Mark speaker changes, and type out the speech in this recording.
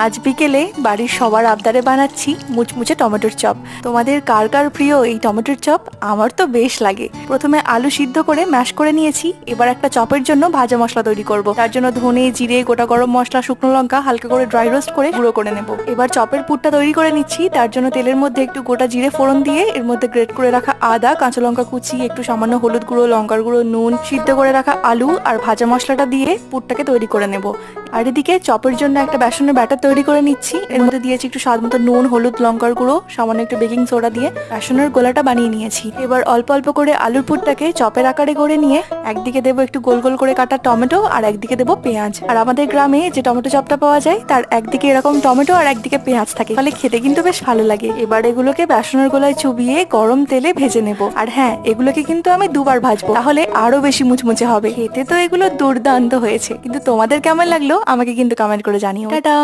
Speaker 1: আজ বিকেলে বাড়ির সবার আবদারে বানাচ্ছি মুচমুচে টমেটোর চপ। তোমাদের কার কার প্রিয় এই টমেটোর চপ? আমার তো বেশ লাগে। প্রথমে আলু সিদ্ধ করে ম্যাশ করে নিয়েছি। এবার একটা চপের জন্য ভাজা মশলা তৈরি করব। তার জন্য ধনে, জিরে, গোটা গরম মশলা, শুকনো লঙ্কা হালকা করে ড্রাই রোস্ট করে গুঁড়ো করে নেব। এবার চপের পুরটা তৈরি করে নিচ্ছি। তার জন্য তেলের মধ্যে একটু গোটা জিরে ফোড়ন দিয়ে এর মধ্যে গ্রেট করে রাখা আদা, কাঁচা লঙ্কা কুচি, একটু সামান্য হলুদ গুঁড়ো, লঙ্কার গুঁড়ো, নুন, সিদ্ধ করে রাখা আলু আর ভাজা মশলাটা দিয়ে পুরটাকে তৈরি করে নেব। আর এদিকে চপের জন্য একটা বেসনের ব্যাটার তৈরি করে নিচ্ছি। এর মধ্যে দিয়েছি একটু স্বাদ মতো নুন, হলুদ, লঙ্কার গুঁড়ো, সামান্য একটু বেকিং সোডা দিয়ে বেসনের গোলাটা বানিয়ে নিয়েছি। এবার অল্প অল্প করে আলুর পুরটাকে চপের আকারে করে নিয়ে একদিকে দেবো একটু গোল গোল করে কাটা টমেটো আর একদিকে দেবো পেঁয়াজ। আর আমাদের গ্রামে যে টমেটো চপটা পাওয়া যায় তার একদিকে এরকম টমেটো আর একদিকে পেঁয়াজ থাকে, ফলে খেতে কিন্তু বেশ ভালো লাগে। এবার এগুলোকে বেসনের গোলায় চুবিয়ে গরম তেলে ভেজে নেব। আর হ্যাঁ, এগুলোকে কিন্তু আমি দুবার ভাজবো, তাহলে আরো বেশি মুচমুচে হবে। খেতে তো এগুলো দুর্দান্ত হয়েছে, কিন্তু তোমাদের কেমন লাগলো আমাকে কিন্তু কমেন্ট করে জানিও। টাটা।